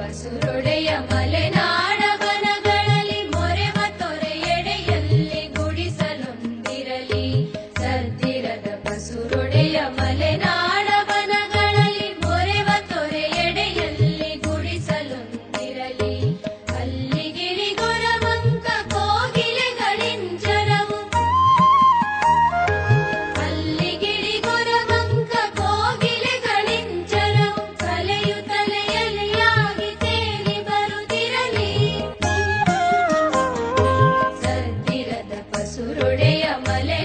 ಪಸುರೊಡೆಯ ಮಲೆನಾಡ ವನಗಳಲ್ಲಿ ಮೊರೆವ ತೊರೆಯೆಡೆಯಲ್ಲಿ ಗುಡಿಸಲೊಂದಿರಲಿ. ಸದ್ದಿರದ ಪಸುರೊಡೆಯ ಮಲೆನಾಡ ವನಗಳಲ್ಲಿ ಮೊರೆವ ತೊರೆಯೆಡೆಯಲ್ಲಿ ಗುಡಿಸಲೊಂದಿರಲಿ. ಅಲ್ಲಿಗಿರಿ ಗೊರವಂಕ ಕೋಗಿಲೆಗಳಿಂಚರವು ಅಲ್ಲಿಗಿರಿ ಗೊರವಂಕ ಕೋಗಿಲೆಗಳಿಂಚರವು ಕಲೆಯು ತಲೆಯಲೆಯಾಗಿ ತೇಲಿ ಬರುತ್ತಿರಲಿ. ಸದ್ದಿರದ ಪಸುರೊಡೆಯ ಮಲೆ